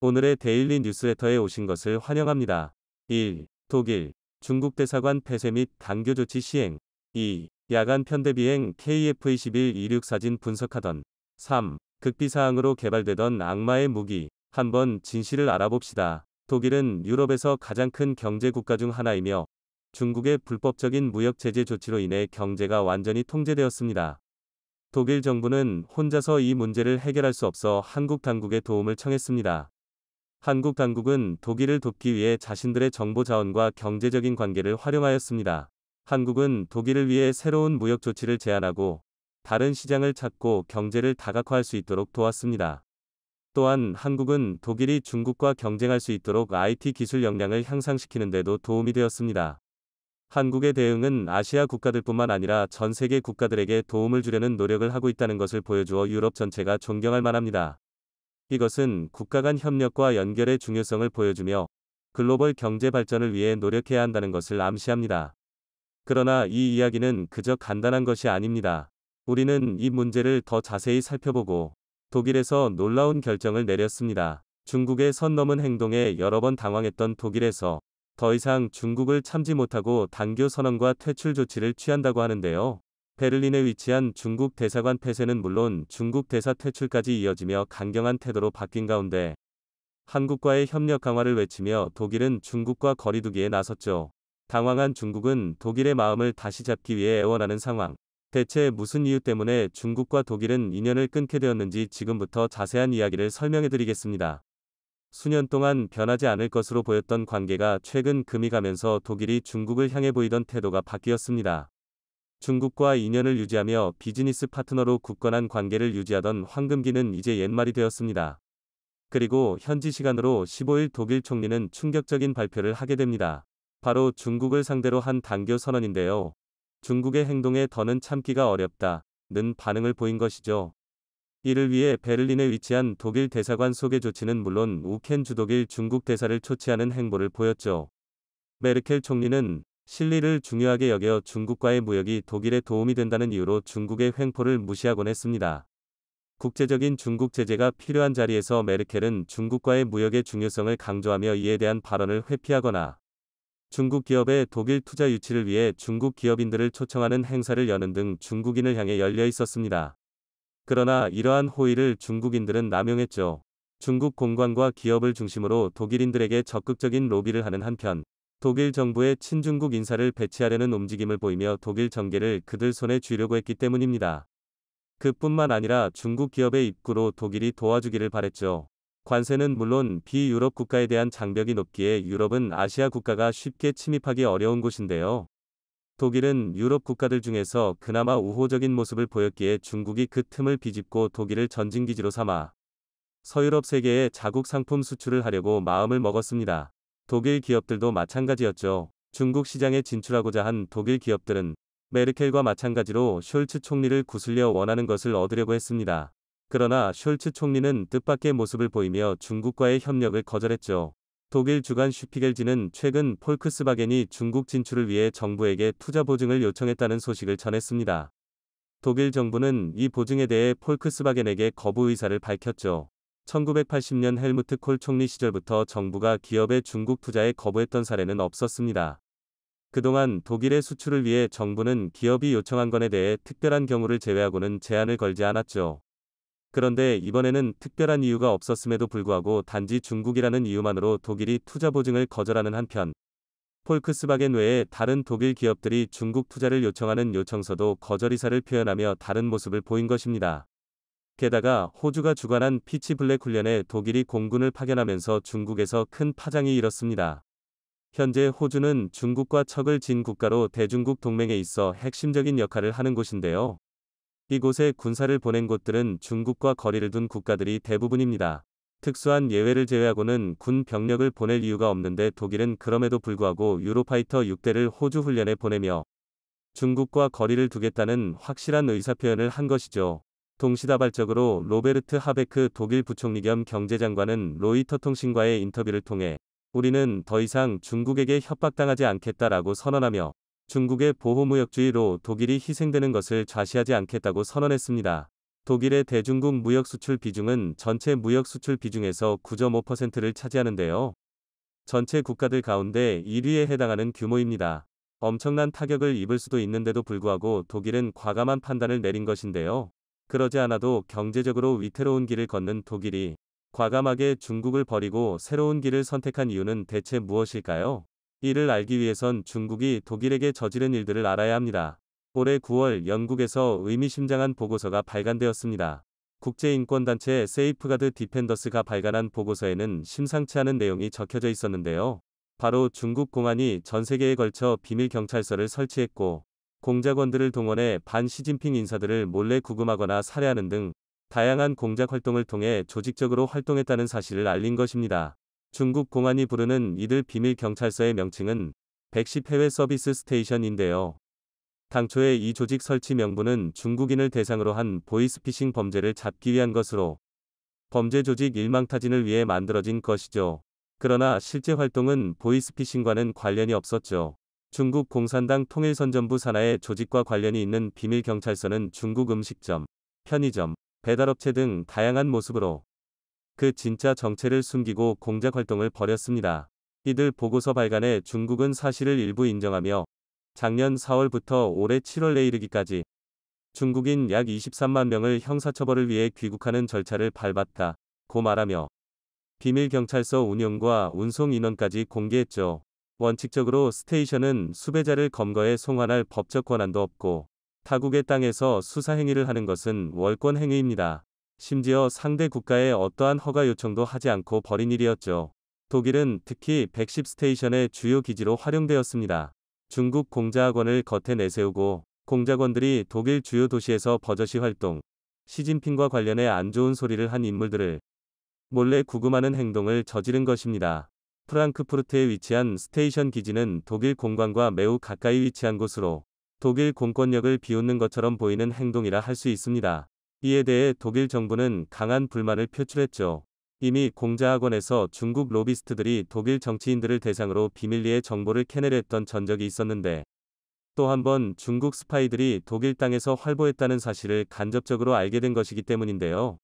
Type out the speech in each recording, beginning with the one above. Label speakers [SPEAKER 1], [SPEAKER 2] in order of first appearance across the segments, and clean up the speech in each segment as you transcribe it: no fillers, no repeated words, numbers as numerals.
[SPEAKER 1] 오늘의 데일리 뉴스레터에 오신 것을 환영합니다. 1. 독일, 중국 대사관 폐쇄 및 단교 조치 시행. 2. 야간 편대 비행 KF-21 이륙 사진 분석하던. 3. 극비사항으로 개발되던 악마의 무기. 한번 진실을 알아봅시다. 독일은 유럽에서 가장 큰 경제 국가 중 하나이며 중국의 불법적인 무역 제재 조치로 인해 경제가 완전히 통제되었습니다. 독일 정부는 혼자서 이 문제를 해결할 수 없어 한국 당국의 도움을 청했습니다. 한국 당국은 독일을 돕기 위해 자신들의 정보 자원과 경제적인 관계를 활용하였습니다. 한국은 독일을 위해 새로운 무역 조치를 제안하고 다른 시장을 찾고 경제를 다각화할 수 있도록 도왔습니다. 또한 한국은 독일이 중국과 경쟁할 수 있도록 IT 기술 역량을 향상시키는 데도 도움이 되었습니다. 한국의 대응은 아시아 국가들뿐만 아니라 전 세계 국가들에게 도움을 주려는 노력을 하고 있다는 것을 보여주어 유럽 전체가 존경할 만합니다. 이것은 국가 간 협력과 연결의 중요성을 보여주며 글로벌 경제 발전을 위해 노력해야 한다는 것을 암시합니다. 그러나 이 이야기는 그저 간단한 것이 아닙니다. 우리는 이 문제를 더 자세히 살펴보고 독일에서 놀라운 결정을 내렸습니다. 중국의 선 넘은 행동에 여러 번 당황했던 독일에서 더 이상 중국을 참지 못하고 단교 선언과 퇴출 조치를 취한다고 하는데요. 베를린에 위치한 중국 대사관 폐쇄는 물론 중국 대사 퇴출까지 이어지며 강경한 태도로 바뀐 가운데 한국과의 협력 강화를 외치며 독일은 중국과 거리두기에 나섰죠. 당황한 중국은 독일의 마음을 다시 잡기 위해 애원하는 상황. 대체 무슨 이유 때문에 중국과 독일은 인연을 끊게 되었는지 지금부터 자세한 이야기를 설명해 드리겠습니다. 수년 동안 변하지 않을 것으로 보였던 관계가 최근 금이 가면서 독일이 중국을 향해 보이던 태도가 바뀌었습니다. 중국과 인연을 유지하며 비즈니스 파트너로 굳건한 관계를 유지하던 황금기는 이제 옛말이 되었습니다. 그리고 현지 시간으로 15일 독일 총리는 충격적인 발표를 하게 됩니다. 바로 중국을 상대로 한 단교 선언인데요. 중국의 행동에 더는 참기가 어렵다는 반응을 보인 것이죠. 이를 위해 베를린에 위치한 독일 대사관 소개 조치는 물론 우켄 주독일 중국 대사를 초치하는 행보를 보였죠. 메르켈 총리는 실리를 중요하게 여겨 중국과의 무역이 독일에 도움이 된다는 이유로 중국의 횡포를 무시하곤 했습니다. 국제적인 중국 제재가 필요한 자리에서 메르켈은 중국과의 무역의 중요성을 강조하며 이에 대한 발언을 회피하거나 중국 기업의 독일 투자 유치를 위해 중국 기업인들을 초청하는 행사를 여는 등 중국인을 향해 열려 있었습니다. 그러나 이러한 호의를 중국인들은 남용했죠. 중국 공관과 기업을 중심으로 독일인들에게 적극적인 로비를 하는 한편 독일 정부의 친중국 인사를 배치하려는 움직임을 보이며 독일 정계를 그들 손에 쥐려고 했기 때문입니다. 그뿐만 아니라 중국 기업의 입구로 독일이 도와주기를 바랬죠. 관세는 물론 비유럽 국가에 대한 장벽이 높기에 유럽은 아시아 국가가 쉽게 침입하기 어려운 곳인데요. 독일은 유럽 국가들 중에서 그나마 우호적인 모습을 보였기에 중국이 그 틈을 비집고 독일을 전진기지로 삼아 서유럽 세계에 자국 상품 수출을 하려고 마음을 먹었습니다. 독일 기업들도 마찬가지였죠. 중국 시장에 진출하고자 한 독일 기업들은 메르켈과 마찬가지로 숄츠 총리를 구슬려 원하는 것을 얻으려고 했습니다. 그러나 숄츠 총리는 뜻밖의 모습을 보이며 중국과의 협력을 거절했죠. 독일 주간 슈피겔지는 최근 폴크스바겐이 중국 진출을 위해 정부에게 투자 보증을 요청했다는 소식을 전했습니다. 독일 정부는 이 보증에 대해 폴크스바겐에게 거부 의사를 밝혔죠. 1980년 헬무트 콜 총리 시절부터 정부가 기업의 중국 투자에 거부했던 사례는 없었습니다. 그동안 독일의 수출을 위해 정부는 기업이 요청한 건에 대해 특별한 경우를 제외하고는 제한을 걸지 않았죠. 그런데 이번에는 특별한 이유가 없었음에도 불구하고 단지 중국이라는 이유만으로 독일이 투자 보증을 거절하는 한편 폴크스바겐 외에 다른 독일 기업들이 중국 투자를 요청하는 요청서도 거절 의사를 표현하며 다른 모습을 보인 것입니다. 게다가 호주가 주관한 피치블랙 훈련에 독일이 공군을 파견하면서 중국에서 큰 파장이 일었습니다. 현재 호주는 중국과 척을 진 국가로 대중국 동맹에 있어 핵심적인 역할을 하는 곳인데요. 이곳에 군사를 보낸 곳들은 중국과 거리를 둔 국가들이 대부분입니다. 특수한 예외를 제외하고는 군 병력을 보낼 이유가 없는데 독일은 그럼에도 불구하고 유로파이터 6대를 호주 훈련에 보내며 중국과 거리를 두겠다는 확실한 의사표현을 한 것이죠. 동시다발적으로 로베르트 하베크 독일 부총리 겸 경제장관은 로이터 통신과의 인터뷰를 통해 우리는 더 이상 중국에게 협박당하지 않겠다라고 선언하며 중국의 보호무역주의로 독일이 희생되는 것을 좌시하지 않겠다고 선언했습니다. 독일의 대중국 무역 수출 비중은 전체 무역 수출 비중에서 9.5%를 차지하는데요. 전체 국가들 가운데 1위에 해당하는 규모입니다. 엄청난 타격을 입을 수도 있는데도 불구하고 독일은 과감한 판단을 내린 것인데요. 그러지 않아도 경제적으로 위태로운 길을 걷는 독일이 과감하게 중국을 버리고 새로운 길을 선택한 이유는 대체 무엇일까요? 이를 알기 위해선 중국이 독일에게 저지른 일들을 알아야 합니다. 올해 9월 영국에서 의미심장한 보고서가 발간되었습니다. 국제인권단체 세이프가드 디펜더스가 발간한 보고서에는 심상치 않은 내용이 적혀져 있었는데요. 바로 중국 공안이 전 세계에 걸쳐 비밀 경찰서를 설치했고 공작원들을 동원해 반 시진핑 인사들을 몰래 구금하거나 살해하는 등 다양한 공작 활동을 통해 조직적으로 활동했다는 사실을 알린 것입니다. 중국 공안이 부르는 이들 비밀 경찰서의 명칭은 110 해외 서비스 스테이션인데요. 당초에 이 조직 설치 명분은 중국인을 대상으로 한 보이스피싱 범죄를 잡기 위한 것으로 범죄 조직 일망타진을 위해 만들어진 것이죠. 그러나 실제 활동은 보이스피싱과는 관련이 없었죠. 중국 공산당 통일선전부 산하의 조직과 관련이 있는 비밀 경찰서는 중국 음식점, 편의점, 배달업체 등 다양한 모습으로 그 진짜 정체를 숨기고 공작 활동을 벌였습니다. 이들 보고서 발간에 중국은 사실을 일부 인정하며 작년 4월부터 올해 7월에 이르기까지 중국인 약 23만 명을 형사처벌을 위해 귀국하는 절차를 밟았다고 말하며 비밀 경찰서 운영과 운송 인원까지 공개했죠. 원칙적으로 스테이션은 수배자를 검거해 송환할 법적 권한도 없고 타국의 땅에서 수사 행위를 하는 것은 월권 행위입니다. 심지어 상대 국가에 어떠한 허가 요청도 하지 않고 벌인 일이었죠. 독일은 특히 110 스테이션의 주요 기지로 활용되었습니다. 중국 공자학원을 겉에 내세우고 공작원들이 독일 주요 도시에서 버젓이 활동, 시진핑과 관련해 안 좋은 소리를 한 인물들을 몰래 구금하는 행동을 저지른 것입니다. 프랑크푸르트에 위치한 스테이션 기지는 독일 공관과 매우 가까이 위치한 곳으로 독일 공권력을 비웃는 것처럼 보이는 행동이라 할 수 있습니다. 이에 대해 독일 정부는 강한 불만을 표출했죠. 이미 공자학원에서 중국 로비스트들이 독일 정치인들을 대상으로 비밀리에 정보를 캐내려 했던 전적이 있었는데 또 한 번 중국 스파이들이 독일 땅에서 활보했다는 사실을 간접적으로 알게 된 것이기 때문인데요.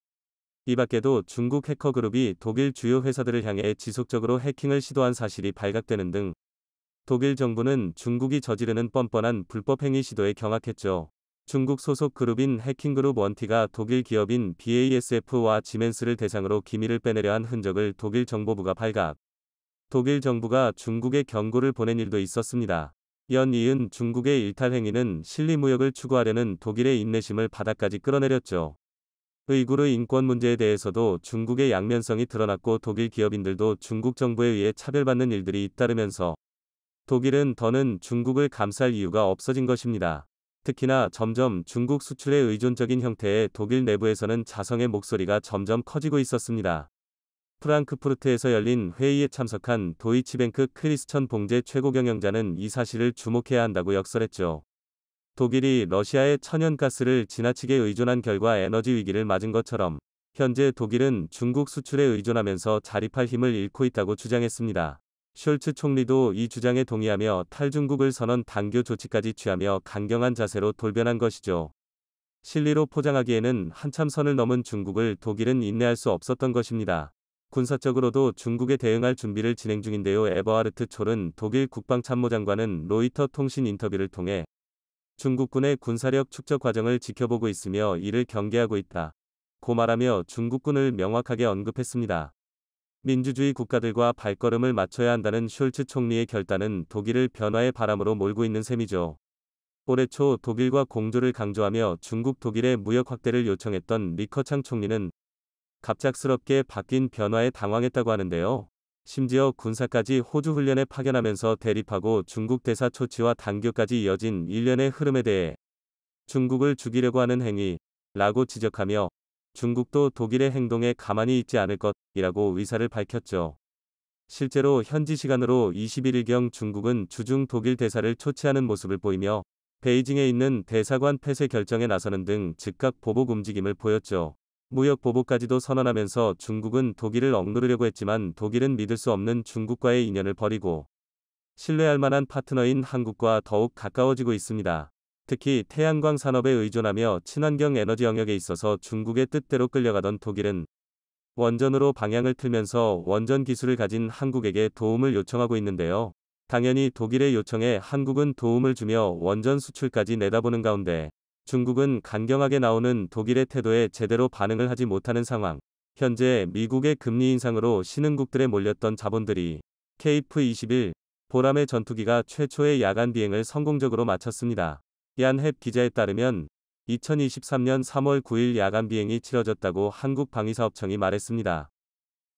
[SPEAKER 1] 이 밖에도 중국 해커 그룹이 독일 주요 회사들을 향해 지속적으로 해킹을 시도한 사실이 발각되는 등 독일 정부는 중국이 저지르는 뻔뻔한 불법 행위 시도에 경악했죠. 중국 소속 그룹인 해킹그룹 원티가 독일 기업인 BASF와 지멘스를 대상으로 기밀을 빼내려 한 흔적을 독일 정보부가 발각. 독일 정부가 중국에 경고를 보낸 일도 있었습니다. 연이은 중국의 일탈 행위는 실리무역을 추구하려는 독일의 인내심을 바닥까지 끌어내렸죠. 의구르 인권 문제에 대해서도 중국의 양면성이 드러났고 독일 기업인들도 중국 정부에 의해 차별받는 일들이 잇따르면서 독일은 더는 중국을 감쌀 이유가 없어진 것입니다. 특히나 점점 중국 수출에 의존적인 형태의 독일 내부에서는 자성의 목소리가 점점 커지고 있었습니다. 프랑크푸르트에서 열린 회의에 참석한 도이치뱅크 크리스천 봉제 최고 경영자는 이 사실을 주목해야 한다고 역설했죠. 독일이 러시아의 천연가스를 지나치게 의존한 결과 에너지 위기를 맞은 것처럼 현재 독일은 중국 수출에 의존하면서 자립할 힘을 잃고 있다고 주장했습니다. 숄츠 총리도 이 주장에 동의하며 탈중국을 선언 단교 조치까지 취하며 강경한 자세로 돌변한 것이죠. 실리로 포장하기에는 한참 선을 넘은 중국을 독일은 인내할 수 없었던 것입니다. 군사적으로도 중국에 대응할 준비를 진행 중인데요. 에버하르트 촐은 독일 국방참모장관은 로이터 통신 인터뷰를 통해 중국군의 군사력 축적 과정을 지켜보고 있으며 이를 경계하고 있다 고 말하며 중국군을 명확하게 언급했습니다. 민주주의 국가들과 발걸음을 맞춰야 한다는 숄츠 총리의 결단은 독일을 변화의 바람으로 몰고 있는 셈이죠. 올해 초 독일과 공조를 강조하며 중국 독일의 무역 확대를 요청했던 리커창 총리는 갑작스럽게 바뀐 변화에 당황했다고 하는데요. 심지어 군사까지 호주 훈련에 파견하면서 대립하고 중국 대사 초치와 단교까지 이어진 일련의 흐름에 대해 중국을 죽이려고 하는 행위라고 지적하며 중국도 독일의 행동에 가만히 있지 않을 것이라고 의사를 밝혔죠. 실제로 현지 시간으로 21일경 중국은 주중 독일 대사를 초치하는 모습을 보이며 베이징에 있는 대사관 폐쇄 결정에 나서는 등 즉각 보복 움직임을 보였죠. 무역 보복까지도 선언하면서 중국은 독일을 억누르려고 했지만 독일은 믿을 수 없는 중국과의 인연을 버리고 신뢰할 만한 파트너인 한국과 더욱 가까워지고 있습니다. 특히 태양광 산업에 의존하며 친환경 에너지 영역에 있어서 중국의 뜻대로 끌려가던 독일은 원전으로 방향을 틀면서 원전 기술을 가진 한국에게 도움을 요청하고 있는데요. 당연히 독일의 요청에 한국은 도움을 주며 원전 수출까지 내다보는 가운데 중국은 강경하게 나오는 독일의 태도에 제대로 반응을 하지 못하는 상황. 현재 미국의 금리 인상으로 신흥국들에 몰렸던 자본들이 KF-21 보람의 전투기가 최초의 야간 비행을 성공적으로 마쳤습니다. 얀헵 기자에 따르면 2023년 3월 9일 야간 비행이 치러졌다고 한국방위사업청이 말했습니다.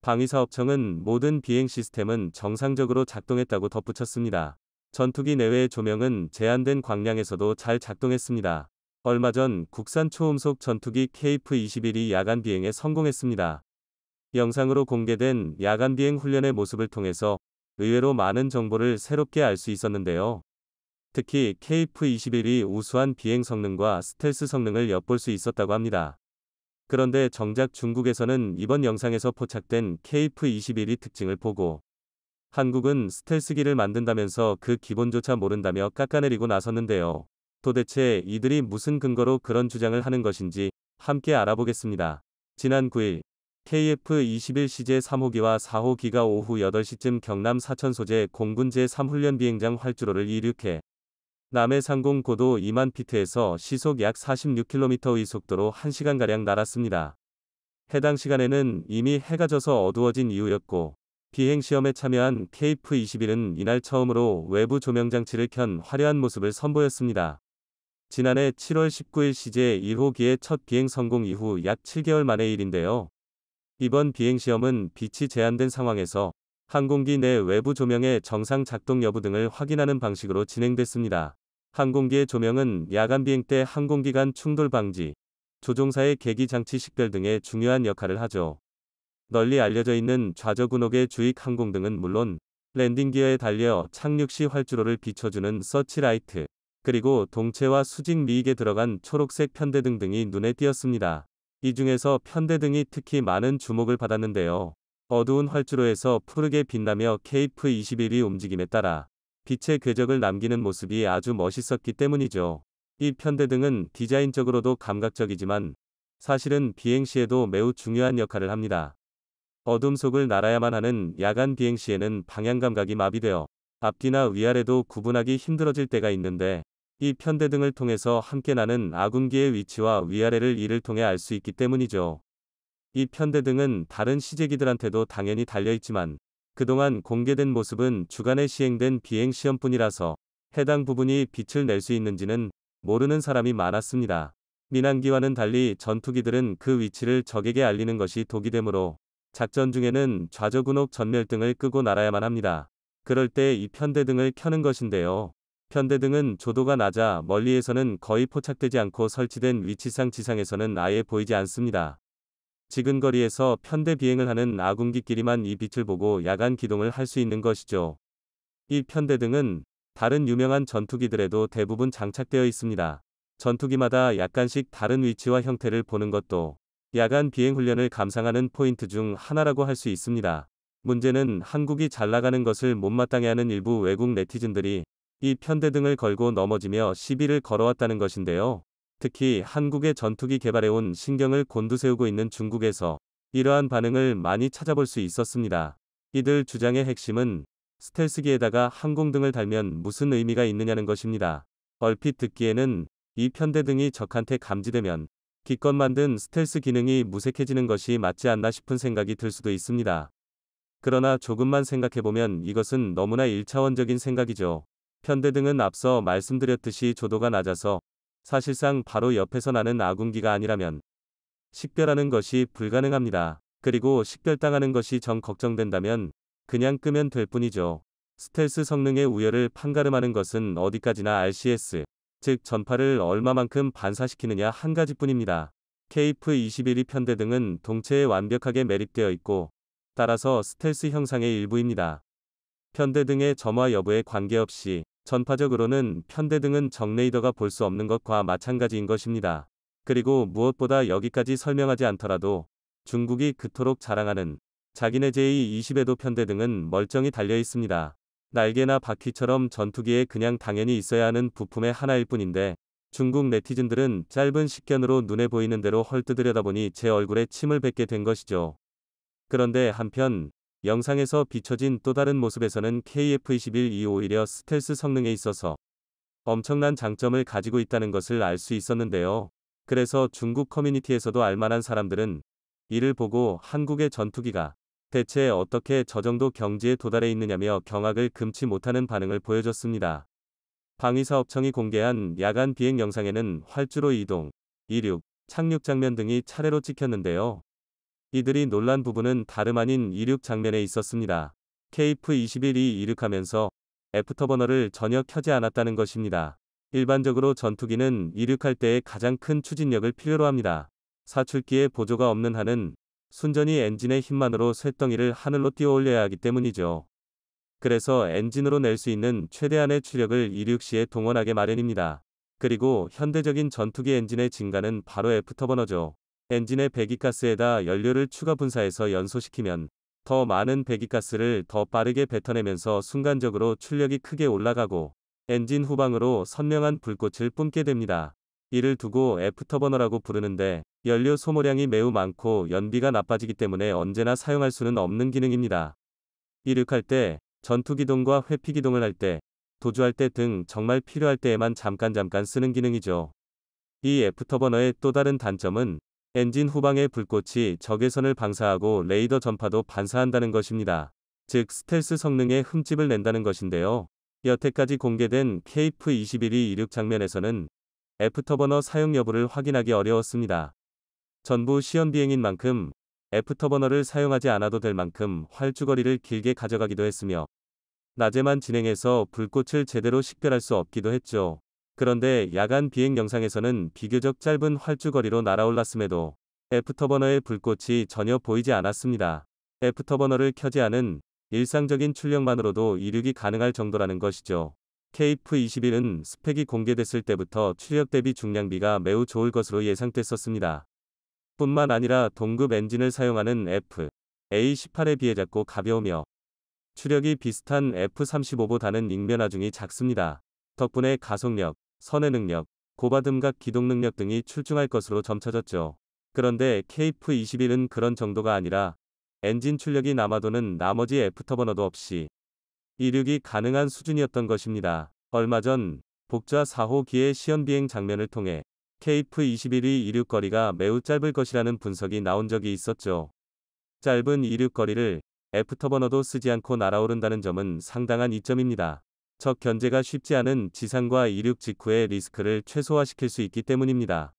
[SPEAKER 1] 방위사업청은 모든 비행 시스템은 정상적으로 작동했다고 덧붙였습니다. 전투기 내외의 조명은 제한된 광량에서도 잘 작동했습니다. 얼마 전 국산 초음속 전투기 KF-21이 야간 비행에 성공했습니다. 영상으로 공개된 야간 비행 훈련의 모습을 통해서 의외로 많은 정보를 새롭게 알 수 있었는데요. 특히 KF-21이 우수한 비행 성능과 스텔스 성능을 엿볼 수 있었다고 합니다. 그런데 정작 중국에서는 이번 영상에서 포착된 KF-21이 특징을 보고 한국은 스텔스기를 만든다면서 그 기본조차 모른다며 깎아내리고 나섰는데요. 도대체 이들이 무슨 근거로 그런 주장을 하는 것인지 함께 알아보겠습니다. 지난 9일 KF-21C 제3호기와 4호기가 오후 8시쯤 경남 사천 소재 공군 제3훈련 비행장 활주로를 이륙해 남해 상공 고도 2만 피트에서 시속 약 46km의 속도로 1시간가량 날았습니다. 해당 시간에는 이미 해가 져서 어두워진 이후였고 비행시험에 참여한 KF-21은 이날 처음으로 외부 조명장치를 켠 화려한 모습을 선보였습니다. 지난해 7월 19일 시제 1호기의 첫 비행 성공 이후 약 7개월 만의 일인데요. 이번 비행시험은 빛이 제한된 상황에서 항공기 내 외부 조명의 정상 작동 여부 등을 확인하는 방식으로 진행됐습니다. 항공기의 조명은 야간 비행 때 항공기 간 충돌 방지, 조종사의 계기 장치 식별 등의 중요한 역할을 하죠. 널리 알려져 있는 좌저군옥의 주익 항공등은 물론 랜딩 기어에 달려 착륙 시 활주로를 비춰주는 서치라이트, 그리고 동체와 수직 미익에 들어간 초록색 편대등 등이 눈에 띄었습니다. 이 중에서 편대등이 특히 많은 주목을 받았는데요. 어두운 활주로에서 푸르게 빛나며 KF-21이 움직임에 따라 빛의 궤적을 남기는 모습이 아주 멋있었기 때문이죠. 이 편대등은 디자인적으로도 감각적이지만 사실은 비행 시에도 매우 중요한 역할을 합니다. 어둠 속을 날아야만 하는 야간 비행 시에는 방향 감각이 마비되어 앞뒤나 위아래도 구분하기 힘들어질 때가 있는데 이 편대등을 통해서 함께 나는 아군기의 위치와 위아래를 이를 통해 알 수 있기 때문이죠. 이 편대등은 다른 시제기들한테도 당연히 달려있지만 그동안 공개된 모습은 주간에 시행된 비행 시험뿐이라서 해당 부분이 빛을 낼 수 있는지는 모르는 사람이 많았습니다. 민항기와는 달리 전투기들은 그 위치를 적에게 알리는 것이 독이 되므로 작전 중에는 좌저군옥 전멸등을 끄고 날아야만 합니다. 그럴 때 이 편대등을 켜는 것인데요. 편대등은 조도가 낮아 멀리에서는 거의 포착되지 않고 설치된 위치상 지상에서는 아예 보이지 않습니다. 지근거리에서 편대 비행을 하는 아군기끼리만 이 빛을 보고 야간 기동을 할 수 있는 것이죠. 이 편대등은 다른 유명한 전투기들에도 대부분 장착되어 있습니다. 전투기마다 약간씩 다른 위치와 형태를 보는 것도 야간 비행 훈련을 감상하는 포인트 중 하나라고 할 수 있습니다. 문제는 한국이 잘 나가는 것을 못마땅해하는 일부 외국 네티즌들이 이 편대등을 걸고 넘어지며 시비를 걸어왔다는 것인데요. 특히 한국의 전투기 개발에 온 신경을 곤두세우고 있는 중국에서 이러한 반응을 많이 찾아볼 수 있었습니다. 이들 주장의 핵심은 스텔스기에다가 항공등을 달면 무슨 의미가 있느냐는 것입니다. 얼핏 듣기에는 이 편대등이 적한테 감지되면 기껏 만든 스텔스 기능이 무색해지는 것이 맞지 않나 싶은 생각이 들 수도 있습니다. 그러나 조금만 생각해보면 이것은 너무나 1차원적인 생각이죠. 편대등은 앞서 말씀드렸듯이 조도가 낮아서 사실상 바로 옆에서 나는 아군기가 아니라면 식별하는 것이 불가능합니다. 그리고 식별당하는 것이 정 걱정된다면 그냥 끄면 될 뿐이죠. 스텔스 성능의 우열을 판가름하는 것은 어디까지나 RCS, 즉 전파를 얼마만큼 반사시키느냐 한 가지뿐입니다. KF-21이 편대등은 동체에 완벽하게 매립되어 있고 따라서 스텔스 형상의 일부입니다. 편대등의 점화 여부에 관계없이 전파적으로는 편대등은 정레이더가 볼 수 없는 것과 마찬가지인 것입니다. 그리고 무엇보다 여기까지 설명하지 않더라도 중국이 그토록 자랑하는 자기네 제2-20에도 편대등은 멀쩡히 달려 있습니다. 날개나 바퀴처럼 전투기에 그냥 당연히 있어야 하는 부품의 하나일 뿐인데 중국 네티즌들은 짧은 식견으로 눈에 보이는 대로 헐뜯 들여다보니 제 얼굴에 침을 뱉게 된 것이죠. 그런데 한편 영상에서 비춰진 또 다른 모습에서는 KF-21이 오히려 스텔스 성능에 있어서 엄청난 장점을 가지고 있다는 것을 알 수 있었는데요. 그래서 중국 커뮤니티에서도 알만한 사람들은 이를 보고 한국의 전투기가 대체 어떻게 저 정도 경지에 도달해 있느냐며 경악을 금치 못하는 반응을 보여줬습니다. 방위사업청이 공개한 야간 비행 영상에는 활주로 이동, 이륙, 착륙 장면 등이 차례로 찍혔는데요. 이들이 놀란 부분은 다름 아닌 이륙 장면에 있었습니다. KF-21이 이륙하면서 애프터버너를 전혀 켜지 않았다는 것입니다. 일반적으로 전투기는 이륙할 때에 가장 큰 추진력을 필요로 합니다. 사출기에 보조가 없는 한은 순전히 엔진의 힘만으로 쇳덩이를 하늘로 띄워 올려야 하기 때문이죠. 그래서 엔진으로 낼 수 있는 최대한의 추력을 이륙 시에 동원하게 마련입니다. 그리고 현대적인 전투기 엔진의 진가는 바로 애프터버너죠. 엔진의 배기가스에다 연료를 추가 분사해서 연소시키면 더 많은 배기가스를 더 빠르게 뱉어내면서 순간적으로 출력이 크게 올라가고 엔진 후방으로 선명한 불꽃을 뿜게 됩니다. 이를 두고 애프터버너라고 부르는데 연료 소모량이 매우 많고 연비가 나빠지기 때문에 언제나 사용할 수는 없는 기능입니다. 이륙할 때, 전투기동과 회피기동을 할 때, 도주할 때 등 정말 필요할 때에만 잠깐 쓰는 기능이죠. 이 애프터버너의 또 다른 단점은 엔진 후방의 불꽃이 적외선을 방사하고 레이더 전파도 반사한다는 것입니다. 즉 스텔스 성능에 흠집을 낸다는 것인데요. 여태까지 공개된 KF-21이 이륙 장면에서는 애프터버너 사용 여부를 확인하기 어려웠습니다. 전부 시연비행인 만큼 애프터버너를 사용하지 않아도 될 만큼 활주거리를 길게 가져가기도 했으며 낮에만 진행해서 불꽃을 제대로 식별할 수 없기도 했죠. 그런데 야간 비행 영상에서는 비교적 짧은 활주거리로 날아올랐음에도 애프터버너의 불꽃이 전혀 보이지 않았습니다. 애프터버너를 켜지 않은 일상적인 출력만으로도 이륙이 가능할 정도라는 것이죠. KF-21은 스펙이 공개됐을 때부터 출력 대비 중량비가 매우 좋을 것으로 예상됐었습니다. 뿐만 아니라 동급 엔진을 사용하는 F/A-18에 비해 작고 가벼우며 추력이 비슷한 F-35보다는 익면하중이 작습니다. 덕분에 가속력, 선회 능력, 고바듬각 기동 능력 등이 출중할 것으로 점쳐졌죠. 그런데 KF-21은 그런 정도가 아니라 엔진 출력이 남아도는 나머지 애프터버너도 없이 이륙이 가능한 수준이었던 것입니다. 얼마 전 복좌 4호기의 시연비행 장면을 통해 KF-21의 이륙거리가 매우 짧을 것이라는 분석이 나온 적이 있었죠. 짧은 이륙거리를 애프터버너도 쓰지 않고 날아오른다는 점은 상당한 이점입니다. 적 견제가 쉽지 않은 지상과 이륙 직후의 리스크를 최소화시킬 수 있기 때문입니다.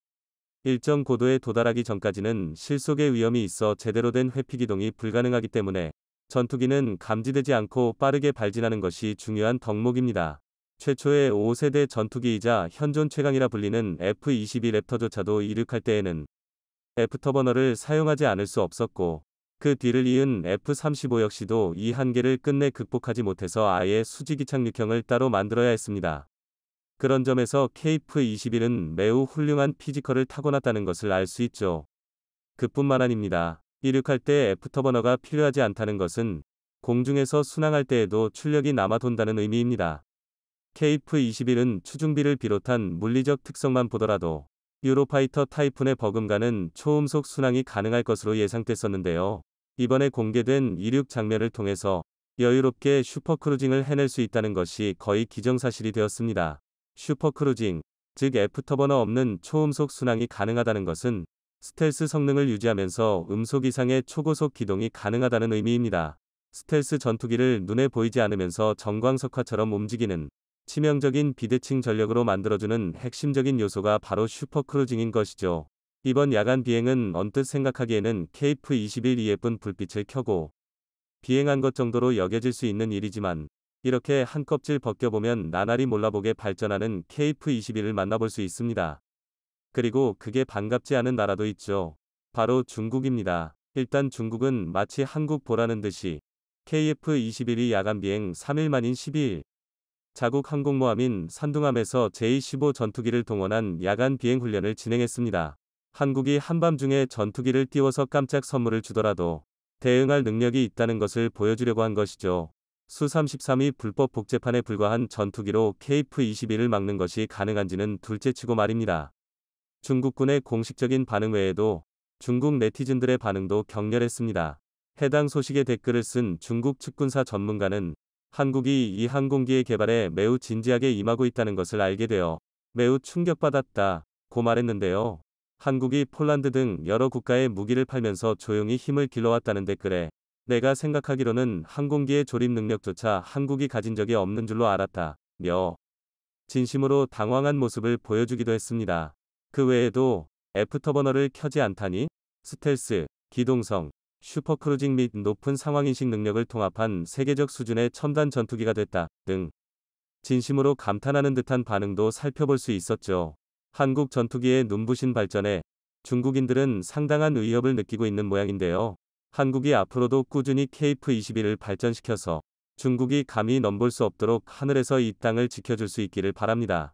[SPEAKER 1] 일정 고도에 도달하기 전까지는 실속의 위험이 있어 제대로 된 회피기동이 불가능하기 때문에 전투기는 감지되지 않고 빠르게 발진하는 것이 중요한 덕목입니다. 최초의 5세대 전투기이자 현존 최강이라 불리는 F-22 랩터조차도 이륙할 때에는 애프터버너를 사용하지 않을 수 없었고 그 뒤를 이은 F-35 역시도 이 한계를 끝내 극복하지 못해서 아예 수직이 착륙형을 따로 만들어야 했습니다. 그런 점에서 KF-21은 매우 훌륭한 피지컬을 타고났다는 것을 알 수 있죠. 그뿐만 아닙니다. 이륙할 때 애프터버너가 필요하지 않다는 것은 공중에서 순항할 때에도 출력이 남아 돈다는 의미입니다. KF-21은 추중비를 비롯한 물리적 특성만 보더라도 유로파이터 타이푼에 버금가는 초음속 순항이 가능할 것으로 예상됐었는데요. 이번에 공개된 이륙 장면을 통해서 여유롭게 슈퍼크루징을 해낼 수 있다는 것이 거의 기정사실이 되었습니다. 슈퍼크루징, 즉 애프터버너 없는 초음속 순항이 가능하다는 것은 스텔스 성능을 유지하면서 음속 이상의 초고속 기동이 가능하다는 의미입니다. 스텔스 전투기를 눈에 보이지 않으면서 정광석화처럼 움직이는 치명적인 비대칭 전력으로 만들어주는 핵심적인 요소가 바로 슈퍼크루징인 것이죠. 이번 야간 비행은 언뜻 생각하기에는 KF-21이 예쁜 불빛을 켜고 비행한 것 정도로 여겨질 수 있는 일이지만 이렇게 한 껍질 벗겨보면 나날이 몰라보게 발전하는 KF-21을 만나볼 수 있습니다. 그리고 그게 반갑지 않은 나라도 있죠. 바로 중국입니다. 일단 중국은 마치 한국 보라는 듯이 KF-21이 야간 비행 3일 만인 12일 자국 항공모함인 산둥함에서 제-15 전투기를 동원한 야간 비행 훈련을 진행했습니다. 한국이 한밤중에 전투기를 띄워서 깜짝 선물을 주더라도 대응할 능력이 있다는 것을 보여주려고 한 것이죠. 수-33이 불법 복제판에 불과한 전투기로 KF-21을 막는 것이 가능한지는 둘째치고 말입니다. 중국군의 공식적인 반응 외에도 중국 네티즌들의 반응도 격렬했습니다. 해당 소식에 댓글을 쓴 중국 측군사 전문가는 한국이 이 항공기의 개발에 매우 진지하게 임하고 있다는 것을 알게 되어 매우 충격받았다 고 말했는데요. 한국이 폴란드 등 여러 국가에 무기를 팔면서 조용히 힘을 길러왔다는 댓글에 내가 생각하기로는 항공기의 조립 능력조차 한국이 가진 적이 없는 줄로 알았다며 진심으로 당황한 모습을 보여주기도 했습니다. 그 외에도 애프터버너를 켜지 않다니, 스텔스, 기동성, 슈퍼크루징 및 높은 상황인식 능력을 통합한 세계적 수준의 첨단 전투기가 됐다 등 진심으로 감탄하는 듯한 반응도 살펴볼 수 있었죠. 한국 전투기의 눈부신 발전에 중국인들은 상당한 위협을 느끼고 있는 모양인데요. 한국이 앞으로도 꾸준히 KF-21을 발전시켜서 중국이 감히 넘볼 수 없도록 하늘에서 이 땅을 지켜줄 수 있기를 바랍니다.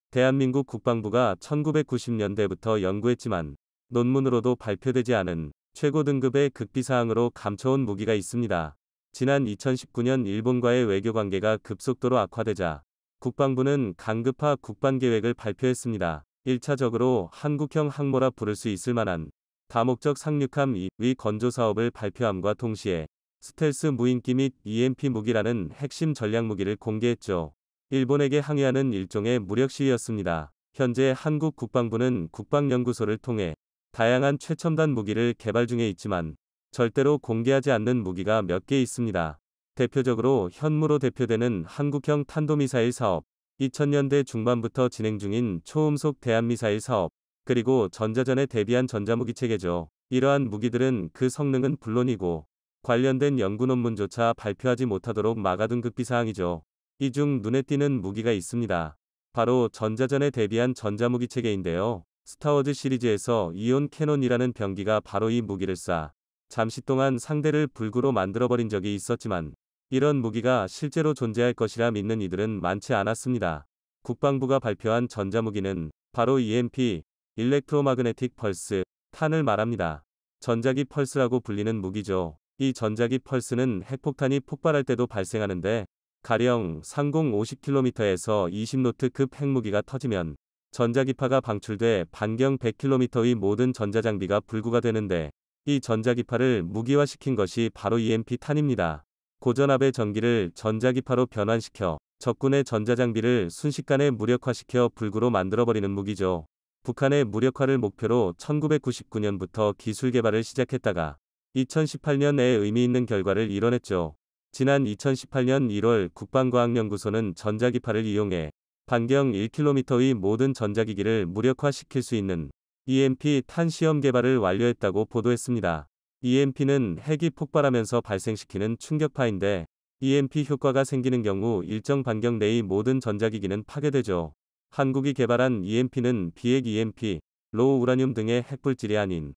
[SPEAKER 1] 대한민국 국방부가 1990년대부터 연구했지만 논문으로도 발표되지 않은 최고 등급의 극비사항으로 감춰온 무기가 있습니다. 지난 2019년 일본과의 외교 관계가 급속도로 악화되자 국방부는 강급화 국방계획을 발표했습니다. 1차적으로 한국형 항모라 부를 수 있을 만한 다목적 상륙함 2위 건조 사업을 발표함과 동시에 스텔스 무인기 및 EMP 무기라는 핵심 전략 무기를 공개했죠. 일본에게 항의하는 일종의 무력 시위였습니다. 현재 한국 국방부는 국방연구소를 통해 다양한 최첨단 무기를 개발 중에 있지만 절대로 공개하지 않는 무기가 몇 개 있습니다. 대표적으로 현무로 대표되는 한국형 탄도미사일 사업, 2000년대 중반부터 진행 중인 초음속 대한미사일 사업, 그리고 전자전에 대비한 전자무기 체계죠. 이러한 무기들은 그 성능은 물론이고 관련된 연구 논문조차 발표하지 못하도록 막아둔 극비사항이죠. 이 중 눈에 띄는 무기가 있습니다. 바로 전자전에 대비한 전자무기 체계인데요. 스타워즈 시리즈에서 이온 캐논이라는 병기가 바로 이 무기를 쏴 잠시 동안 상대를 불구로 만들어버린 적이 있었지만 이런 무기가 실제로 존재할 것이라 믿는 이들은 많지 않았습니다. 국방부가 발표한 전자무기는 바로 EMP, 일렉트로마그네틱 펄스, 탄을 말합니다. 전자기 펄스라고 불리는 무기죠. 이 전자기 펄스는 핵폭탄이 폭발할 때도 발생하는데 가령 상공 50km에서 20노트급 핵무기가 터지면 전자기파가 방출돼 반경 100km의 모든 전자장비가 불구가 되는데 이 전자기파를 무기화시킨 것이 바로 EMP-탄입니다. 고전압의 전기를 전자기파로 변환시켜 적군의 전자장비를 순식간에 무력화시켜 불구로 만들어버리는 무기죠. 북한의 무력화를 목표로 1999년부터 기술 개발을 시작했다가 2018년에 의미 있는 결과를 이뤄냈죠. 지난 2018년 1월 국방과학연구소는 전자기파를 이용해 반경 1km의 모든 전자기기를 무력화시킬 수 있는 EMP-탄 시험 개발을 완료했다고 보도했습니다. EMP는 핵이 폭발하면서 발생시키는 충격파인데 EMP 효과가 생기는 경우 일정 반경 내의 모든 전자기기는 파괴되죠. 한국이 개발한 EMP는 비핵 EMP, 로우 우라늄 등의 핵불질이 아닌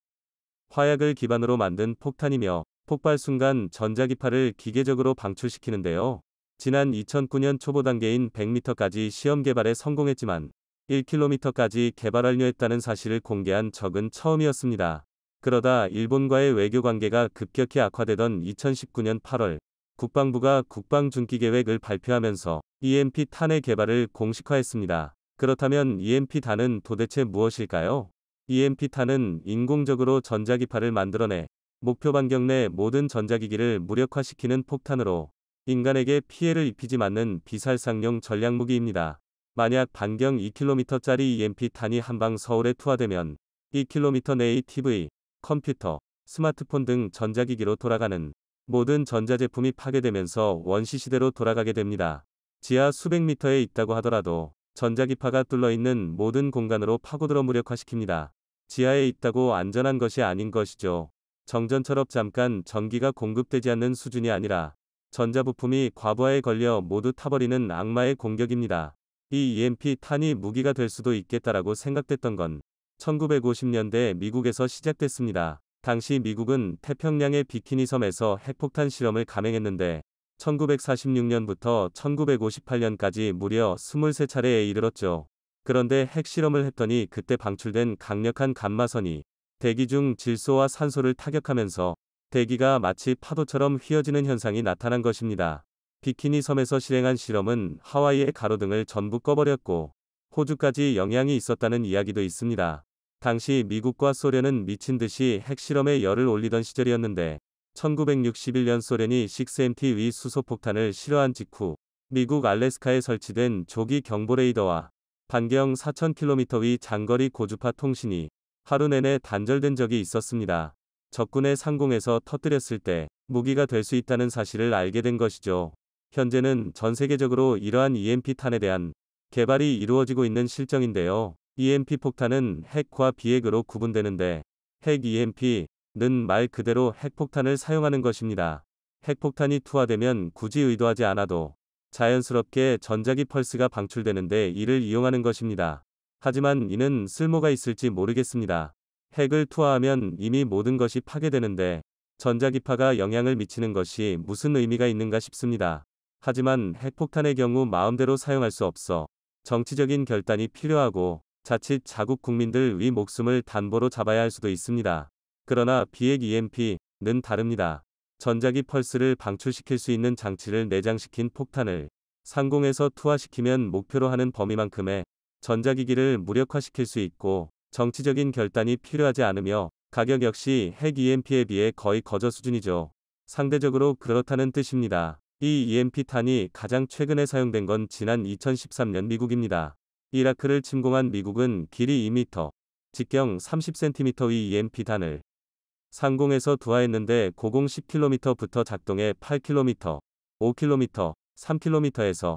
[SPEAKER 1] 화약을 기반으로 만든 폭탄이며 폭발 순간 전자기파를 기계적으로 방출시키는데요. 지난 2009년 초보 단계인 100m까지 시험 개발에 성공했지만 1km까지 개발 완료했다는 사실을 공개한 적은 처음이었습니다. 그러다 일본과의 외교 관계가 급격히 악화되던 2019년 8월 국방부가 국방중기계획을 발표하면서 EMP-탄의 개발을 공식화했습니다. 그렇다면 EMP-탄은 도대체 무엇일까요? EMP-탄은 인공적으로 전자기파를 만들어내 목표 반경 내 모든 전자기기를 무력화시키는 폭탄으로 인간에게 피해를 입히지 않는 비살상용 전략무기입니다. 만약 반경 2km짜리 EMP-탄이 한방 서울에 투하되면 2km 내의 TV, 컴퓨터, 스마트폰 등 전자기기로 돌아가는 모든 전자제품이 파괴되면서 원시시대로 돌아가게 됩니다. 지하 수백 미터에 있다고 하더라도 전자기파가 뚫려있는 모든 공간으로 파고들어 무력화시킵니다. 지하에 있다고 안전한 것이 아닌 것이죠. 정전처럼 잠깐 전기가 공급되지 않는 수준이 아니라 전자부품이 과부하에 걸려 모두 타버리는 악마의 공격입니다. 이 EMP-탄이 무기가 될 수도 있겠다라고 생각됐던 건 1950년대 미국에서 시작됐습니다. 당시 미국은 태평양의 비키니 섬에서 핵폭탄 실험을 감행했는데 1946년부터 1958년까지 무려 23차례에 이르렀죠. 그런데 핵실험을 했더니 그때 방출된 강력한 감마선이 대기 중 질소와 산소를 타격하면서 대기가 마치 파도처럼 휘어지는 현상이 나타난 것입니다. 비키니 섬에서 실행한 실험은 하와이의 가로등을 전부 꺼버렸고 호주까지 영향이 있었다는 이야기도 있습니다. 당시 미국과 소련은 미친 듯이 핵실험에 열을 올리던 시절이었는데 1961년 소련이 6MT 위 수소폭탄을 실어한 직후 미국 알래스카에 설치된 조기 경보 레이더와 반경 4,000km 위 장거리 고주파 통신이 하루 내내 단절된 적이 있었습니다. 적군의 상공에서 터뜨렸을 때 무기가 될 수 있다는 사실을 알게 된 것이죠. 현재는 전 세계적으로 이러한 EMP탄에 대한 개발이 이루어지고 있는 실정인데요. EMP 폭탄은 핵과 비핵으로 구분되는데 핵 EMP는 말 그대로 핵폭탄을 사용하는 것입니다. 핵폭탄이 투하되면 굳이 의도하지 않아도 자연스럽게 전자기 펄스가 방출되는데 이를 이용하는 것입니다. 하지만 이는 쓸모가 있을지 모르겠습니다. 핵을 투하하면 이미 모든 것이 파괴되는데 전자기파가 영향을 미치는 것이 무슨 의미가 있는가 싶습니다. 하지만 핵폭탄의 경우 마음대로 사용할 수 없어 정치적인 결단이 필요하고 자칫 자국 국민들 위 목숨을 담보로 잡아야 할 수도 있습니다. 그러나 비핵 EMP는 다릅니다. 전자기 펄스를 방출시킬 수 있는 장치를 내장시킨 폭탄을 상공에서 투하시키면 목표로 하는 범위만큼의 전자기기를 무력화시킬 수 있고 정치적인 결단이 필요하지 않으며 가격 역시 핵 EMP에 비해 거의 거저 수준이죠. 상대적으로 그렇다는 뜻입니다. 이 EMP탄이 가장 최근에 사용된 건 지난 2013년 미국입니다. 이라크를 침공한 미국은 길이 2m, 직경 30cm의 EMP탄을 상공에서 투하했는데 고공 10km부터 작동해 8km, 5km, 3km에서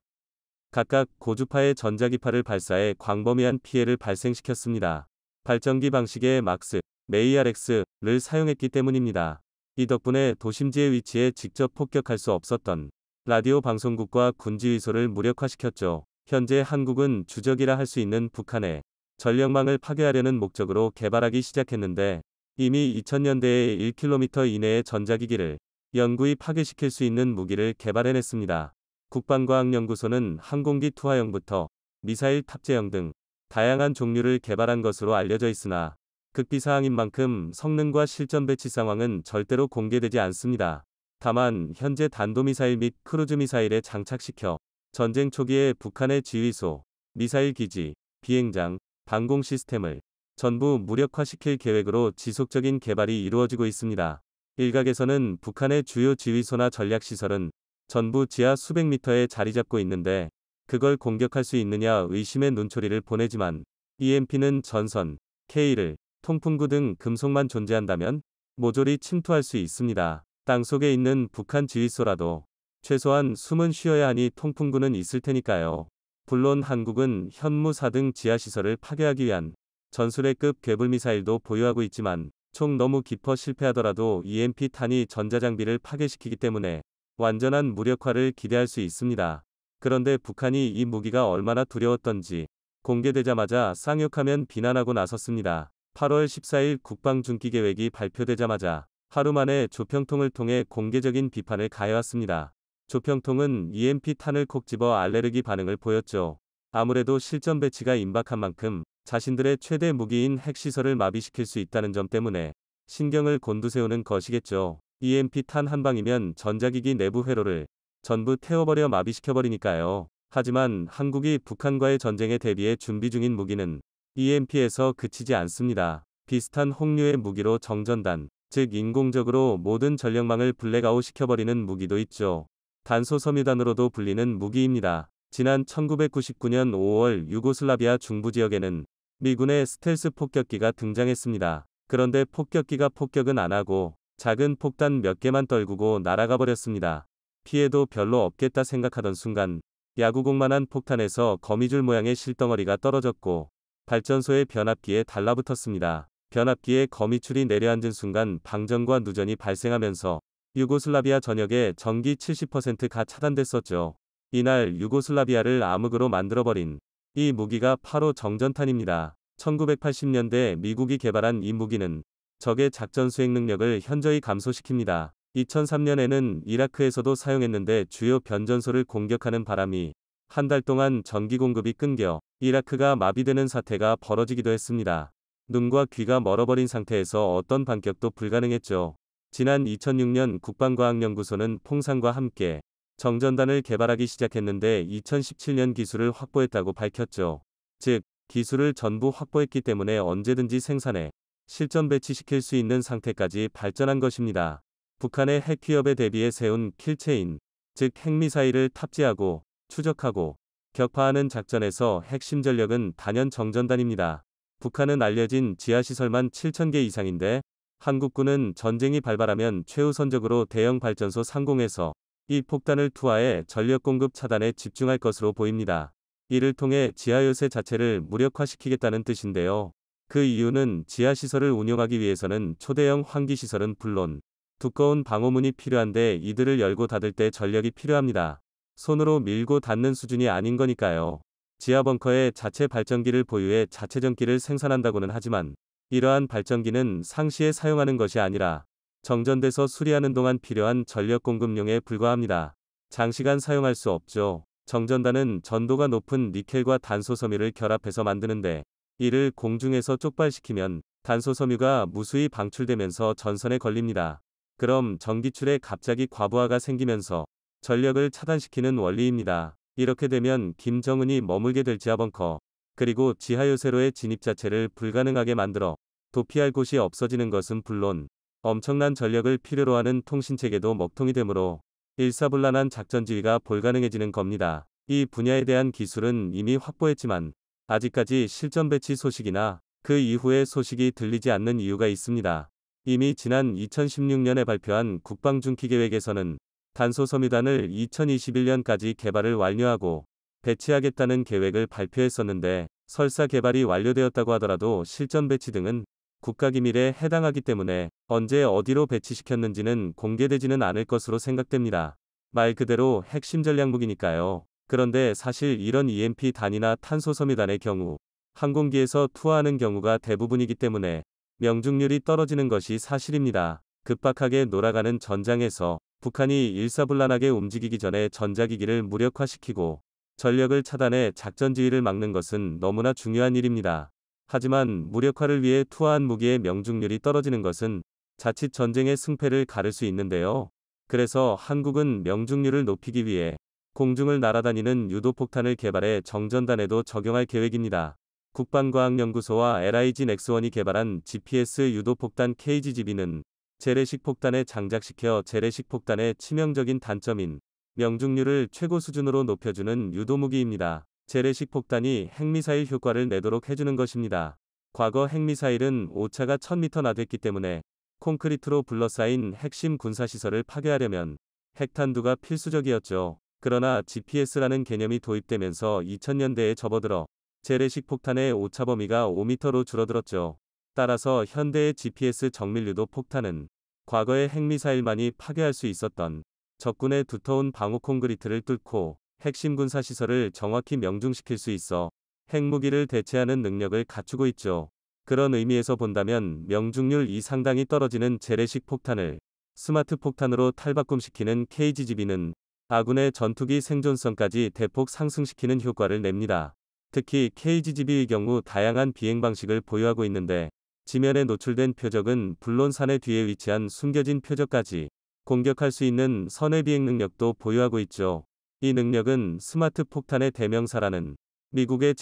[SPEAKER 1] 각각 고주파의 전자기파를 발사해 광범위한 피해를 발생시켰습니다. 발전기 방식의 막스, 메이RX를 사용했기 때문입니다. 이 덕분에 도심지의 위치에 직접 폭격할 수 없었던 라디오 방송국과 군지의소를 무력화시켰죠. 현재 한국은 주적이라 할 수 있는 북한의 전력망을 파괴하려는 목적으로 개발하기 시작했는데 이미 2000년대에 1km 이내의 전자기기를 영구히 파괴시킬 수 있는 무기를 개발해냈습니다. 국방과학연구소는 항공기 투하형부터 미사일 탑재형 등 다양한 종류를 개발한 것으로 알려져 있으나 극비사항인 만큼 성능과 실전 배치 상황은 절대로 공개되지 않습니다. 다만 현재 단도미사일 및 크루즈 미사일에 장착시켜 전쟁 초기에 북한의 지휘소, 미사일 기지, 비행장, 방공 시스템을 전부 무력화시킬 계획으로 지속적인 개발이 이루어지고 있습니다. 일각에서는 북한의 주요 지휘소나 전략시설은 전부 지하 수백 미터에 자리 잡고 있는데 그걸 공격할 수 있느냐 의심의 눈초리를 보내지만 EMP는 전선, 케이블, 통풍구 등 금속만 존재한다면 모조리 침투할 수 있습니다. 땅속에 있는 북한 지휘소라도 최소한 숨은 쉬어야 하니 통풍구는 있을 테니까요. 물론 한국은 현무 4등 지하시설을 파괴하기 위한 전술핵급 괴물미사일도 보유하고 있지만 총 너무 깊어 실패하더라도 EMP탄이 전자장비를 파괴시키기 때문에 완전한 무력화를 기대할 수 있습니다. 그런데 북한이 이 무기가 얼마나 두려웠던지 공개되자마자 쌍욕하면 비난하고 나섰습니다. 8월 14일 국방중기계획이 발표되자마자 하루 만에 조평통을 통해 공개적인 비판을 가해왔습니다. 조평통은 EMP탄을 콕 집어 알레르기 반응을 보였죠. 아무래도 실전 배치가 임박한 만큼 자신들의 최대 무기인 핵시설을 마비시킬 수 있다는 점 때문에 신경을 곤두세우는 것이겠죠. EMP탄 한 방이면 전자기기 내부 회로를 전부 태워버려 마비시켜버리니까요. 하지만 한국이 북한과의 전쟁에 대비해 준비 중인 무기는 EMP에서 그치지 않습니다. 비슷한 홍류의 무기로 정전단, 즉 인공적으로 모든 전력망을 블랙아웃 시켜버리는 무기도 있죠. 단소섬유단으로도 불리는 무기입니다. 지난 1999년 5월 유고슬라비아 중부 지역에는 미군의 스텔스 폭격기가 등장했습니다. 그런데 폭격기가 폭격은 안 하고 작은 폭탄 몇 개만 떨구고 날아가 버렸습니다. 피해도 별로 없겠다 생각하던 순간 야구공만한 폭탄에서 거미줄 모양의 실덩어리가 떨어졌고 발전소의 변압기에 달라붙었습니다. 변압기에 거미줄이 내려앉은 순간 방전과 누전이 발생하면서 유고슬라비아 전역의 전기 70%가 차단됐었죠. 이날 유고슬라비아를 암흑으로 만들어버린 이 무기가 바로 정전탄입니다. 1980년대 미국이 개발한 이 무기는 적의 작전 수행 능력을 현저히 감소시킵니다. 2003년에는 이라크에서도 사용했는데 주요 변전소를 공격하는 바람이 한 달 동안 전기 공급이 끊겨 이라크가 마비되는 사태가 벌어지기도 했습니다. 눈과 귀가 멀어버린 상태에서 어떤 반격도 불가능했죠. 지난 2006년 국방과학연구소는 풍산과 함께 정전단을 개발하기 시작했는데 2017년 기술을 확보했다고 밝혔죠. 즉, 기술을 전부 확보했기 때문에 언제든지 생산해 실전 배치시킬 수 있는 상태까지 발전한 것입니다. 북한의 핵 위협에 대비해 세운 킬체인, 즉 핵미사일을 탑재하고 추적하고 격파하는 작전에서 핵심 전력은 단연 정전단입니다. 북한은 알려진 지하시설만 7,000개 이상인데 한국군은 전쟁이 발발하면 최우선적으로 대형 발전소 상공에서 이 폭탄을 투하해 전력 공급 차단에 집중할 것으로 보입니다. 이를 통해 지하요새 자체를 무력화시키겠다는 뜻인데요. 그 이유는 지하시설을 운용하기 위해서는 초대형 환기시설은 물론 두꺼운 방호문이 필요한데 이들을 열고 닫을 때 전력이 필요합니다. 손으로 밀고 닫는 수준이 아닌 거니까요. 지하 벙커에 자체 발전기를 보유해 자체 전기를 생산한다고는 하지만 이러한 발전기는 상시에 사용하는 것이 아니라 정전돼서 수리하는 동안 필요한 전력 공급용에 불과합니다. 장시간 사용할 수 없죠. 정전단은 전도가 높은 니켈과 단소 섬유를 결합해서 만드는데 이를 공중에서 쪽발시키면 단소 섬유가 무수히 방출되면서 전선에 걸립니다. 그럼 전기줄에 갑자기 과부하가 생기면서 전력을 차단시키는 원리입니다. 이렇게 되면 김정은이 머물게 될 지하 벙커, 그리고 지하요새로의 진입 자체를 불가능하게 만들어 도피할 곳이 없어지는 것은 물론 엄청난 전력을 필요로 하는 통신체계도 먹통이 되므로 일사불란한 작전 지휘가 불가능해지는 겁니다. 이 분야에 대한 기술은 이미 확보했지만 아직까지 실전 배치 소식이나 그 이후의 소식이 들리지 않는 이유가 있습니다. 이미 지난 2016년에 발표한 국방중期계획에서는 단소섬유단을 2021년까지 개발을 완료하고 배치하겠다는 계획을 발표했었는데 설사 개발이 완료되었다고 하더라도 실전 배치 등은 국가기밀에 해당하기 때문에 언제 어디로 배치시켰는지는 공개되지는 않을 것으로 생각됩니다. 말 그대로 핵심 전략무기니까요. 그런데 사실 이런 EMP 단이나 탄소섬유단의 경우 항공기에서 투하하는 경우가 대부분이기 때문에 명중률이 떨어지는 것이 사실입니다. 급박하게 놀아가는 전장에서 북한이 일사불란하게 움직이기 전에 전자기기를 무력화시키고 전력을 차단해 작전 지휘를 막는 것은 너무나 중요한 일입니다. 하지만 무력화를 위해 투하한 무기의 명중률이 떨어지는 것은 자칫 전쟁의 승패를 가를 수 있는데요. 그래서 한국은 명중률을 높이기 위해 공중을 날아다니는 유도폭탄을 개발해 정전단에도 적용할 계획입니다. 국방과학연구소와 LIG 넥스원이 개발한 GPS 유도폭탄 KGGB는 재래식 폭탄에 장작시켜 재래식 폭탄의 치명적인 단점인 명중률을 최고 수준으로 높여주는 유도무기입니다. 재래식 폭탄이 핵미사일 효과를 내도록 해주는 것입니다. 과거 핵미사일은 오차가 1000m나 됐기 때문에 콘크리트로 둘러싸인 핵심 군사시설을 파괴하려면 핵탄두가 필수적이었죠. 그러나 GPS라는 개념이 도입되면서 2000년대에 접어들어 재래식 폭탄의 오차 범위가 5m로 줄어들었죠. 따라서 현대의 GPS 정밀유도 폭탄은 과거의 핵미사일만이 파괴할 수 있었던 적군의 두터운 방호 콘크리트를 뚫고 핵심 군사시설을 정확히 명중시킬 수 있어 핵무기를 대체하는 능력을 갖추고 있죠. 그런 의미에서 본다면 명중률이 상당히 떨어지는 재래식 폭탄을 스마트 폭탄으로 탈바꿈시키는 KGGB는 아군의 전투기 생존성까지 대폭 상승시키는 효과를 냅니다. 특히 KGGB의 경우 다양한 비행 방식을 보유하고 있는데 지면에 노출된 표적은 물론 산의 뒤에 위치한 숨겨진 표적까지 공격할 수 있는 선의 비행 능력도 보유하고 있죠. 이 능력은 스마트 폭탄의 대명사라는 미국의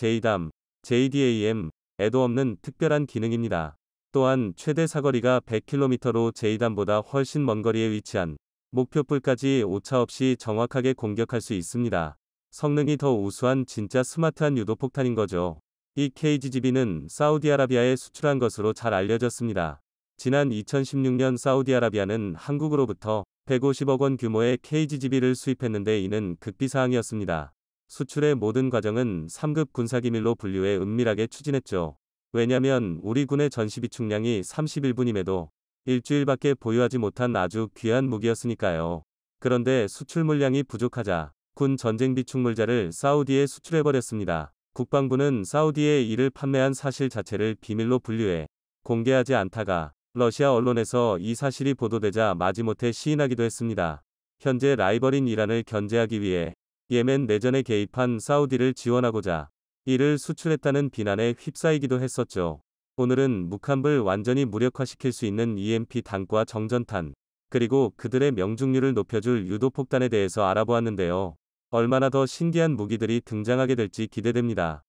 [SPEAKER 1] JDAM에도 없는 특별한 기능입니다. 또한 최대 사거리가 100km로 JDAM보다 훨씬 먼 거리에 위치한 목표뿔까지 오차없이 정확하게 공격할 수 있습니다. 성능이 더 우수한 진짜 스마트한 유도폭탄인 거죠. 이 KGGB는 사우디아라비아에 수출한 것으로 잘 알려졌습니다. 지난 2016년 사우디아라비아는 한국으로부터 150억 원 규모의 KGGB를 수입했는데 이는 극비사항이었습니다. 수출의 모든 과정은 3급 군사기밀로 분류해 은밀하게 추진했죠. 왜냐면 우리 군의 전시비축량이 31분임에도 일주일밖에 보유하지 못한 아주 귀한 무기였으니까요. 그런데 수출 물량이 부족하자 군 전쟁 비축물자를 사우디에 수출해버렸습니다. 국방부는 사우디에 이를 판매한 사실 자체를 비밀로 분류해 공개하지 않다가 러시아 언론에서 이 사실이 보도되자 마지못해 시인하기도 했습니다. 현재 라이벌인 이란을 견제하기 위해 예멘 내전에 개입한 사우디를 지원하고자 이를 수출했다는 비난에 휩싸이기도 했었죠. 오늘은 북한을 완전히 무력화시킬 수 있는 EMP 단과 정전탄, 그리고 그들의 명중률을 높여줄 유도폭탄에 대해서 알아보았는데요. 얼마나 더 신기한 무기들이 등장하게 될지 기대됩니다.